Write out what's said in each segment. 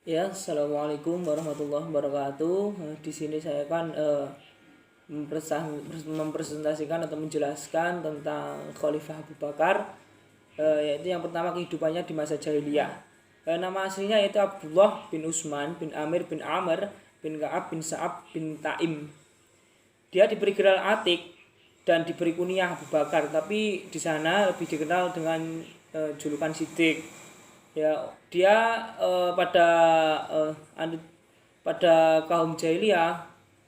Ya, assalamualaikum warahmatullahi wabarakatuh. Di sini saya akan mempresentasikan atau menjelaskan tentang Khalifah Abu Bakar, yaitu yang pertama kehidupannya di masa jahiliyah. Nama aslinya yaitu Abdullah bin Utsman bin Amir bin Amr bin Ka'ab bin Sa'ab bin Taim. Dia diberi gelar Atik dan diberi kunyah Abu Bakar, tapi di sana lebih dikenal dengan julukan Siddiq. Ya, dia pada kaum jahiliyah,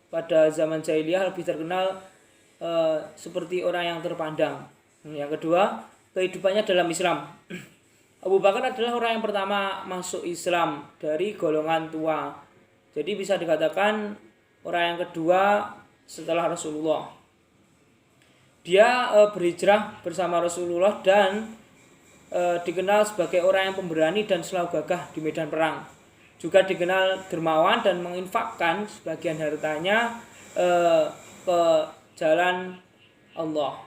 pada zaman jahiliyah lebih terkenal seperti orang yang terpandang. Yang kedua, kehidupannya dalam Islam. Abu Bakar adalah orang yang pertama masuk Islam dari golongan tua. Jadi bisa dikatakan orang yang kedua setelah Rasulullah. Dia berhijrah bersama Rasulullah dan dikenal sebagai orang yang pemberani dan selalu gagah di medan perang. Juga dikenal dermawan dan menginfakkan sebagian hartanya ke jalan Allah.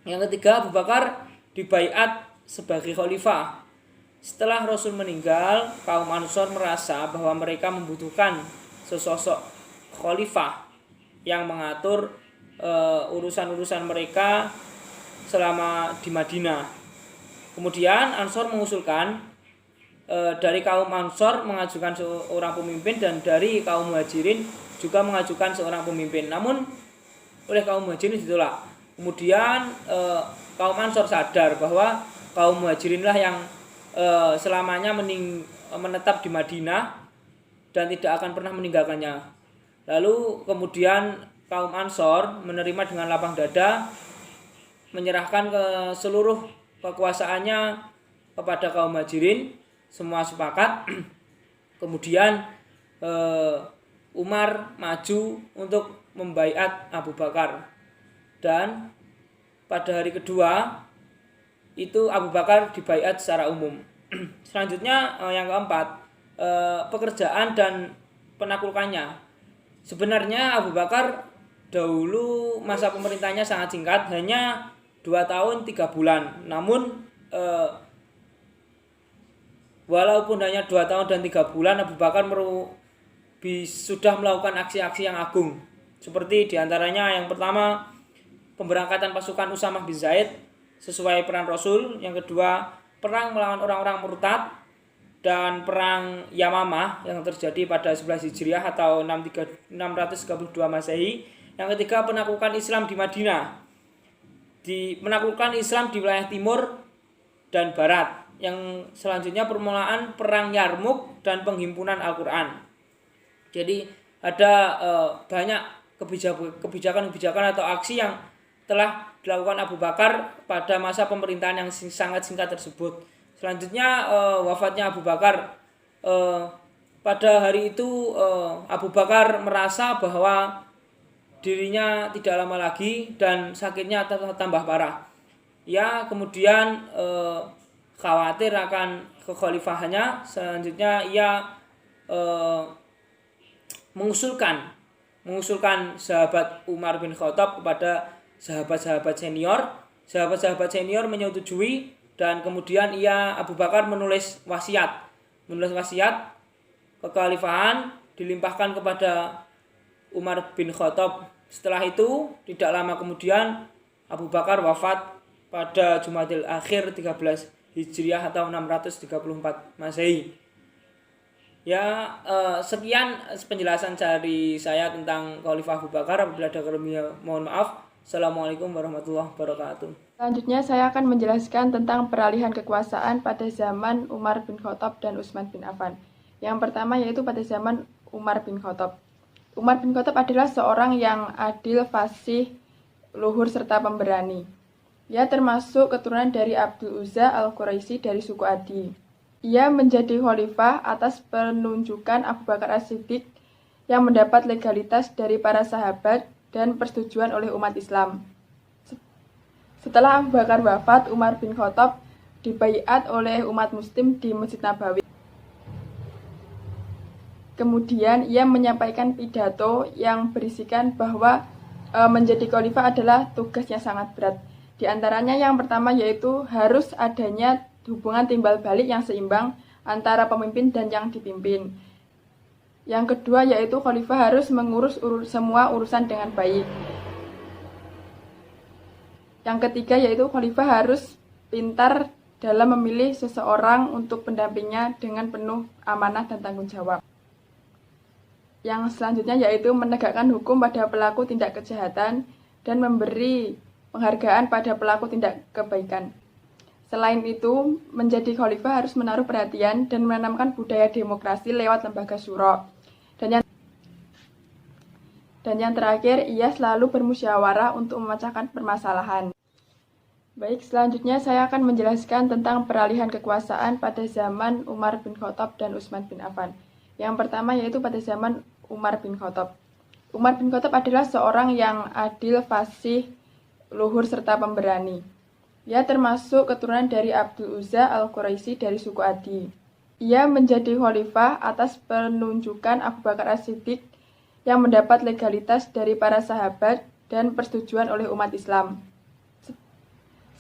Yang ketiga, Abu Bakar dibaiat sebagai khalifah. Setelah Rasul meninggal, kaum Ansor merasa bahwa mereka membutuhkan sesosok khalifah yang mengatur urusan-urusan mereka selama di Madinah. Kemudian Ansor mengusulkan dari kaum Ansor mengajukan seorang pemimpin dan dari kaum Muhajirin juga mengajukan seorang pemimpin. Namun oleh kaum Muhajirin ditolak. Kemudian kaum Ansor sadar bahwa kaum Muhajirinlah yang selamanya menetap di Madinah dan tidak akan pernah meninggalkannya. Lalu kemudian kaum Ansor menerima dengan lapang dada, menyerahkan ke seluruh kekuasaannya kepada kaum Muhajirin. Semua sepakat. Kemudian Umar maju untuk membaiat Abu Bakar, dan pada hari kedua itu Abu Bakar dibaiat secara umum. Selanjutnya yang keempat, pekerjaan dan penaklukannya. Sebenarnya Abu Bakar dahulu masa pemerintahnya sangat singkat, hanya 2 tahun 3 bulan. Namun walaupun hanya 2 tahun dan 3 bulan, Abu Bakar sudah melakukan aksi-aksi yang agung. Seperti diantaranya yang pertama, pemberangkatan pasukan Usamah bin Zaid sesuai peran Rasul. Yang kedua, perang melawan orang-orang murtad dan perang Yamamah yang terjadi pada 11 Hijriah atau 632 Masehi. Yang ketiga, penaklukan Islam di Madinah. Menaklukkan Islam di wilayah timur dan barat. Yang selanjutnya permulaan perang Yarmuk dan penghimpunan Al-Quran. Jadi ada banyak kebijakan-kebijakan atau aksi yang telah dilakukan Abu Bakar pada masa pemerintahan yang sangat singkat tersebut. Selanjutnya wafatnya Abu Bakar. Pada hari itu Abu Bakar merasa bahwa dirinya tidak lama lagi dan sakitnya tambah parah. Ya, kemudian khawatir akan kekhalifahannya. Selanjutnya ia mengusulkan sahabat Umar bin Khattab kepada sahabat-sahabat senior. Sahabat-sahabat senior menyetujui, dan kemudian Abu Bakar menulis wasiat kekhalifahan dilimpahkan kepada Umar bin Khattab. Setelah itu tidak lama kemudian Abu Bakar wafat pada Jumadil Akhir 13 Hijriah atau 634 Masehi. Ya, sekian penjelasan dari saya tentang Khalifah Abu Bakar. Apabila ada kelebihan mohon maaf. Assalamualaikum warahmatullahi wabarakatuh. Selanjutnya saya akan menjelaskan tentang peralihan kekuasaan pada zaman Umar bin Khattab dan Utsman bin Affan. Yang pertama yaitu pada zaman Umar bin Khattab. Umar bin Khattab adalah seorang yang adil, fasih, luhur, serta pemberani. Ia termasuk keturunan dari Abdul Uzza al-Quraisy dari suku Adi. Ia menjadi khalifah atas penunjukan Abu Bakar As-Siddiq yang mendapat legalitas dari para sahabat dan persetujuan oleh umat Islam. Setelah Abu Bakar wafat, Umar bin Khattab dibaiat oleh umat muslim di Masjid Nabawi. Kemudian ia menyampaikan pidato yang berisikan bahwa menjadi khalifah adalah tugas yang sangat berat. Di antaranya yang pertama yaitu harus adanya hubungan timbal balik yang seimbang antara pemimpin dan yang dipimpin. Yang kedua yaitu khalifah harus mengurus semua urusan dengan baik. Yang ketiga yaitu khalifah harus pintar dalam memilih seseorang untuk pendampingnya dengan penuh amanah dan tanggung jawab. Yang selanjutnya yaitu menegakkan hukum pada pelaku tindak kejahatan dan memberi penghargaan pada pelaku tindak kebaikan. Selain itu, menjadi khalifah harus menaruh perhatian dan menanamkan budaya demokrasi lewat lembaga syuro. Dan yang terakhir, ia selalu bermusyawarah untuk memecahkan permasalahan. Baik, selanjutnya saya akan menjelaskan tentang peralihan kekuasaan pada zaman Umar bin Khattab dan Utsman bin Affan. Yang pertama yaitu pada zaman Umar bin Khattab. Umar bin Khattab adalah seorang yang adil, fasih, luhur, serta pemberani. Ia termasuk keturunan dari Abdul Uzza al-Quraisy dari suku Adi. Ia menjadi khalifah atas penunjukan Abu Bakar As-Siddiq yang mendapat legalitas dari para sahabat dan persetujuan oleh umat Islam.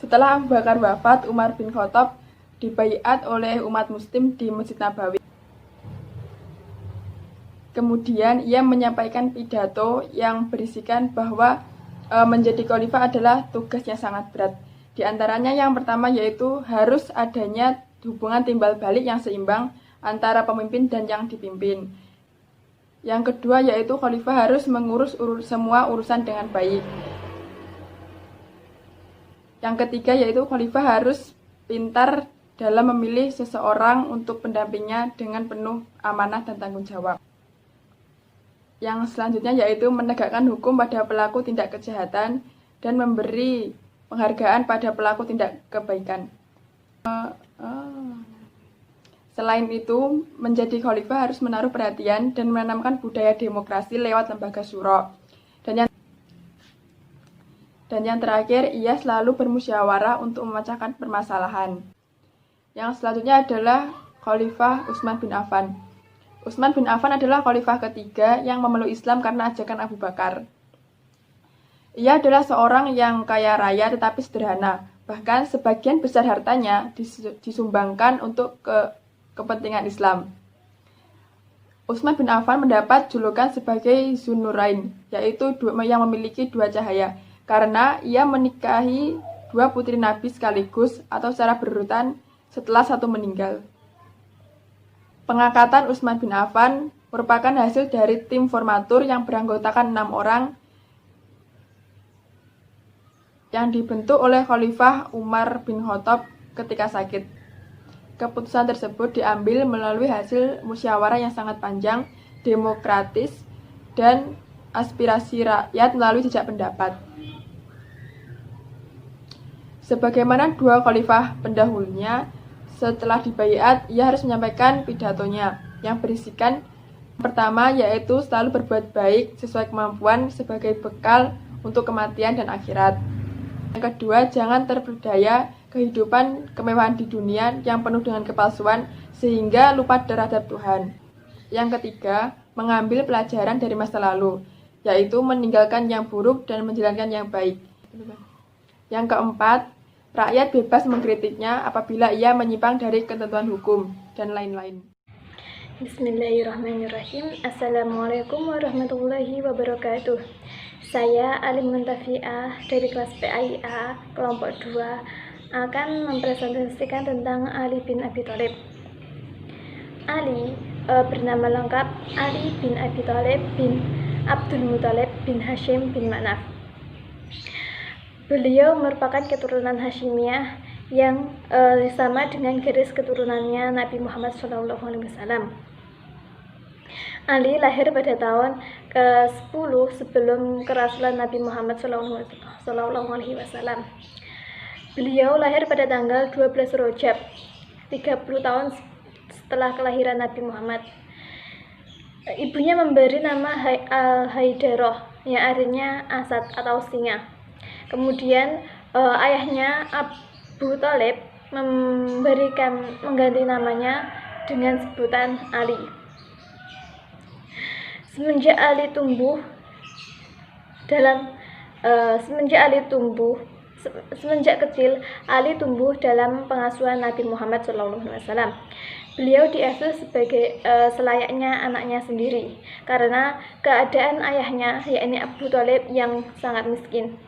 Setelah Abu Bakar wafat, Umar bin Khattab dibaiat oleh umat muslim di Masjid Nabawi. Kemudian ia menyampaikan pidato yang berisikan bahwa menjadi khalifah adalah tugas yang sangat berat. Di antaranya yang pertama yaitu harus adanya hubungan timbal balik yang seimbang antara pemimpin dan yang dipimpin. Yang kedua yaitu khalifah harus mengurus semua urusan dengan baik. Yang ketiga yaitu khalifah harus pintar dalam memilih seseorang untuk pendampingnya dengan penuh amanah dan tanggung jawab. Yang selanjutnya yaitu menegakkan hukum pada pelaku tindak kejahatan dan memberi penghargaan pada pelaku tindak kebaikan. Selain itu, menjadi khalifah harus menaruh perhatian dan menanamkan budaya demokrasi lewat lembaga syuro. Dan yang terakhir, ia selalu bermusyawarah untuk memecahkan permasalahan. Yang selanjutnya adalah Khalifah Utsman bin Affan. Utsman bin Affan adalah khalifah ketiga yang memeluk Islam karena ajakan Abu Bakar. Ia adalah seorang yang kaya raya tetapi sederhana. Bahkan sebagian besar hartanya disumbangkan untuk kepentingan Islam. Utsman bin Affan mendapat julukan sebagai Zunnurain, yaitu yang memiliki dua cahaya, karena ia menikahi dua putri Nabi sekaligus atau secara berurutan setelah satu meninggal. Pengangkatan Utsman bin Affan merupakan hasil dari tim formatur yang beranggotakan 6 orang yang dibentuk oleh Khalifah Umar bin Khattab ketika sakit. Keputusan tersebut diambil melalui hasil musyawarah yang sangat panjang, demokratis, dan aspirasi rakyat melalui jejak pendapat. Sebagaimana dua khalifah pendahulunya, setelah dibaiat, ia harus menyampaikan pidatonya yang berisikan pertama yaitu selalu berbuat baik sesuai kemampuan sebagai bekal untuk kematian dan akhirat. Yang kedua, jangan terperdaya kehidupan kemewahan di dunia yang penuh dengan kepalsuan sehingga lupa terhadap Tuhan. Yang ketiga, mengambil pelajaran dari masa lalu, yaitu meninggalkan yang buruk dan menjalankan yang baik. Yang keempat, rakyat bebas mengkritiknya apabila ia menyimpang dari ketentuan hukum, dan lain-lain. Bismillahirrahmanirrahim. Assalamualaikum warahmatullahi wabarakatuh. Saya Alim Muntafiah dari kelas PAIA kelompok 2 akan mempresentasikan tentang Ali bin Abi Thalib. Ali bernama lengkap Ali bin Abi Thalib bin Abdul Muthalib bin Hashim bin Manaf. Beliau merupakan keturunan Hashimiyah yang sama dengan garis keturunannya Nabi Muhammad SAW. Ali lahir pada tahun ke-10 sebelum kerasulan Nabi Muhammad SAW. Beliau lahir pada tanggal 12 Rajab, 30 tahun setelah kelahiran Nabi Muhammad. Ibunya memberi nama Al-Haidarah, yang artinya Asad atau singa. Kemudian ayahnya Abu Thalib mengganti namanya dengan sebutan Ali. Semenjak kecil, Ali tumbuh dalam pengasuhan Nabi Muhammad SAW. Beliau diasuh sebagai selayaknya anaknya sendiri karena keadaan ayahnya yakni Abu Thalib yang sangat miskin.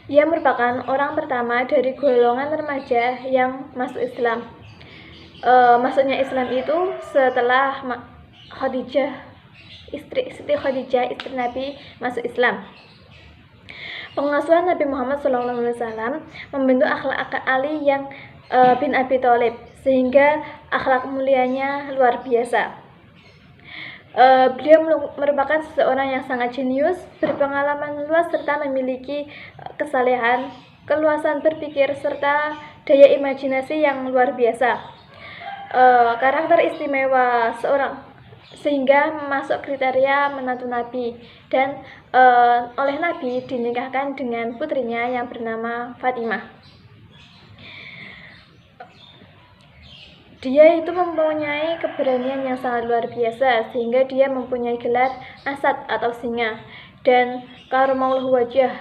Ia merupakan orang pertama dari golongan remaja yang masuk Islam. Masuknya Islam itu setelah Siti Khadijah, istri Nabi, masuk Islam. Pengasuhan Nabi Muhammad SAW membentuk akhlak Ali yang bin Abi Thalib sehingga akhlak mulianya luar biasa. Beliau merupakan seseorang yang sangat jenius, berpengalaman luas serta memiliki kesalehan, keluasan berpikir serta daya imajinasi yang luar biasa. Karakter istimewa seorang sehingga masuk kriteria menantu Nabi dan oleh Nabi dinikahkan dengan putrinya yang bernama Fatimah. Dia itu mempunyai keberanian yang sangat luar biasa sehingga dia mempunyai gelar Asad atau singa dan karomaulah wajah,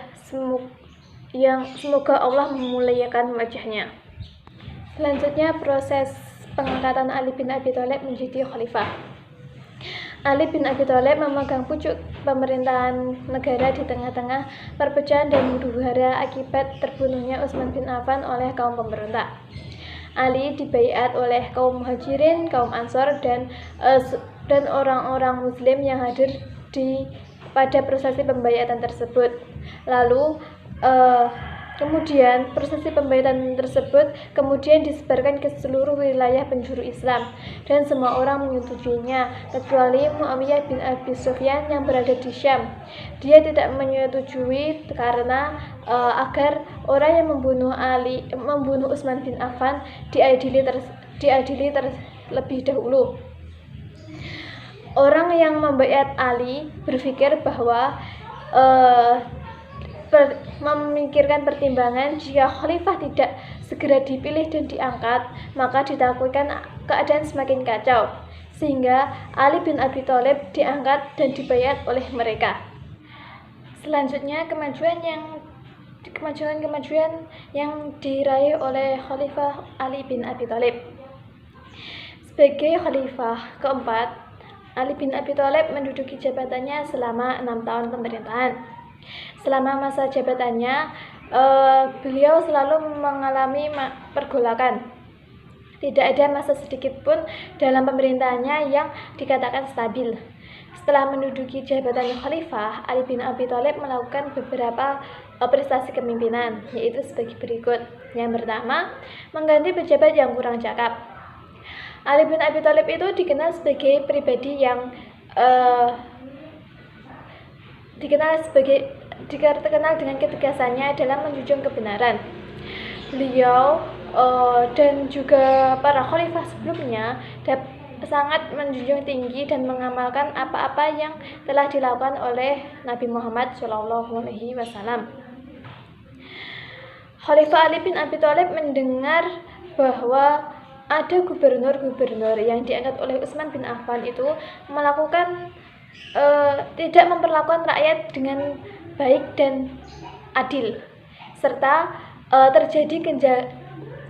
semoga Allah memuliakan wajahnya. Selanjutnya proses pengangkatan Ali bin Abi Thalib menjadi khalifah. Ali bin Abi Thalib memegang pucuk pemerintahan negara di tengah-tengah perpecahan dan huru-hara akibat terbunuhnya Utsman bin Affan oleh kaum pemberontak. Ali dibaiat oleh kaum Muhajirin, kaum Ansor dan orang-orang Muslim yang hadir pada prosesi pembaiatan tersebut. Lalu kemudian prosesi pembaiatan tersebut kemudian disebarkan ke seluruh wilayah penjuru Islam dan semua orang menyetujuinya kecuali Muawiyah bin Abi Sufyan yang berada di Syam. Dia tidak menyetujui karena agar orang yang membunuh Utsman bin Affan diadili terlebih dahulu. Orang yang membaiat Ali berpikir bahwa memikirkan pertimbangan jika khalifah tidak segera dipilih dan diangkat, maka ditakutkan keadaan semakin kacau, sehingga Ali bin Abi Thalib diangkat dan dibaiat oleh mereka. Selanjutnya kemajuan yang diraih oleh Khalifah Ali bin Abi Thalib. Sebagai khalifah keempat, Ali bin Abi Thalib menduduki jabatannya selama 6 tahun pemerintahan. Selama masa jabatannya, beliau selalu mengalami pergolakan. Tidak ada masa sedikit pun dalam pemerintahannya yang dikatakan stabil. Setelah menduduki jabatan khalifah, Ali bin Abi Thalib melakukan beberapa prestasi kepemimpinan, yaitu sebagai berikut. Yang pertama, mengganti pejabat yang kurang cakap. Ali bin Abi Thalib itu dikenal sebagai pribadi yang terkenal dengan ketegasannya dalam menjunjung kebenaran. Beliau dan juga para khalifah sebelumnya sangat menjunjung tinggi dan mengamalkan apa-apa yang telah dilakukan oleh Nabi Muhammad SAW. Khalifah Ali bin Abi Thalib mendengar bahwa ada gubernur-gubernur yang diangkat oleh Utsman bin Affan itu tidak memperlakukan rakyat dengan baik dan adil, serta terjadi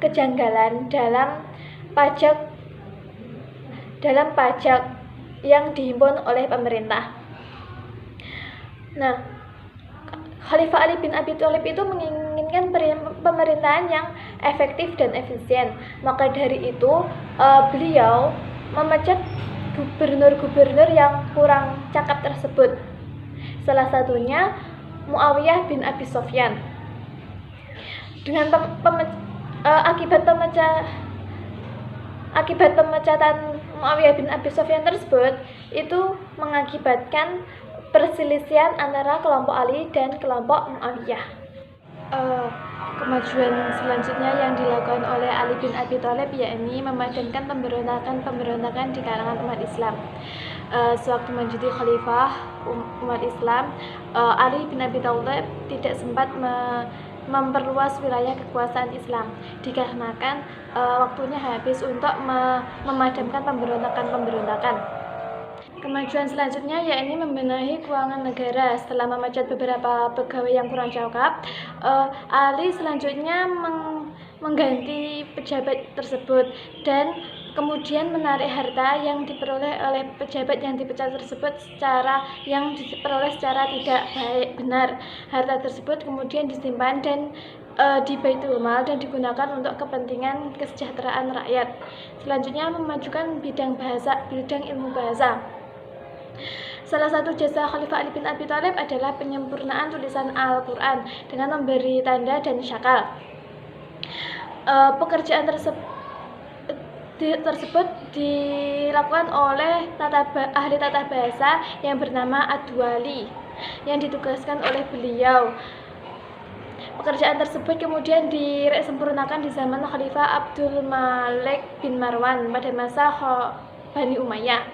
kejanggalan dalam pajak yang dihimpun oleh pemerintah. Nah, Khalifah Ali bin Abi Thalib itu menginginkan pemerintahan yang efektif dan efisien. Maka dari itu, beliau memecat gubernur-gubernur yang kurang cakap tersebut. Salah satunya Muawiyah bin Abi Sufyan. Dengan akibat pemecatan Muawiyah bin Abi Sufyan tersebut, itu mengakibatkan perselisihan antara kelompok Ali dan kelompok Muawiyah. Kemajuan selanjutnya yang dilakukan oleh Ali bin Abi Thalib yakni memadamkan pemberontakan di kalangan umat Islam. Sewaktu menjadi khalifah umat Islam, Ali bin Abi Thalib tidak sempat memperluas wilayah kekuasaan Islam dikarenakan waktunya habis untuk memadamkan pemberontakan. Kemajuan selanjutnya yakni membenahi keuangan negara. Setelah memecat beberapa pegawai yang kurang cakap, Ali selanjutnya mengganti pejabat tersebut dan kemudian menarik harta yang diperoleh oleh pejabat yang dipecat tersebut secara tidak benar. Harta tersebut kemudian disimpan dan di Baitul Mal dan digunakan untuk kepentingan kesejahteraan rakyat. Selanjutnya memajukan bidang ilmu bahasa. Salah satu jasa Khalifah Ali bin Abi Thalib adalah penyempurnaan tulisan Al-Quran dengan memberi tanda dan syakal. Pekerjaan tersebut dilakukan oleh ahli tata bahasa yang bernama Ad-Duwali yang ditugaskan oleh beliau. Pekerjaan tersebut kemudian disempurnakan di zaman Khalifah Abdul Malik bin Marwan pada masa Bani Umayyah.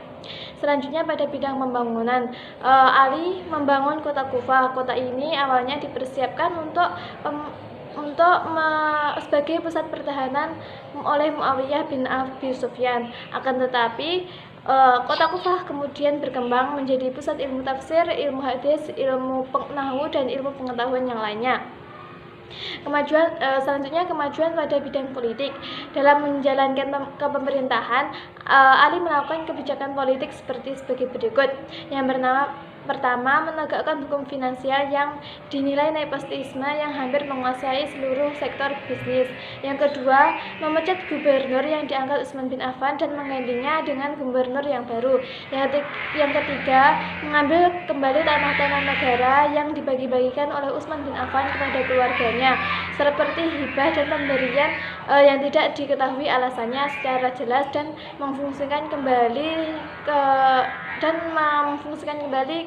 Selanjutnya pada bidang pembangunan, Ali membangun kota Kufah. Kota ini awalnya dipersiapkan sebagai pusat pertahanan oleh Muawiyah bin Abi Sufyan. Akan tetapi kota Kufah kemudian berkembang menjadi pusat ilmu tafsir, ilmu hadis, ilmu nahwu dan ilmu pengetahuan yang lainnya. Selanjutnya kemajuan pada bidang politik. Dalam menjalankan kepemerintahan, Ali melakukan kebijakan politik sebagai berikut. Yang pertama, menegakkan hukum finansial yang dinilai nepotisme yang hampir menguasai seluruh sektor bisnis. Yang kedua, memecat gubernur yang diangkat Utsman bin Affan dan menggantinya dengan gubernur yang baru. Yang ketiga, mengambil kembali tanah-tanah negara yang dibagi-bagikan oleh Utsman bin Affan kepada keluarganya, seperti hibah dan pemberian yang tidak diketahui alasannya secara jelas, dan memfungsikan kembali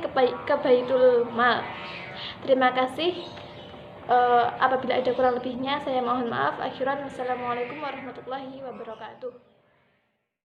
ke Baitul Mal. Terima kasih. Apabila ada kurang lebihnya saya mohon maaf. Akhiran, wassalamualaikum warahmatullahi wabarakatuh.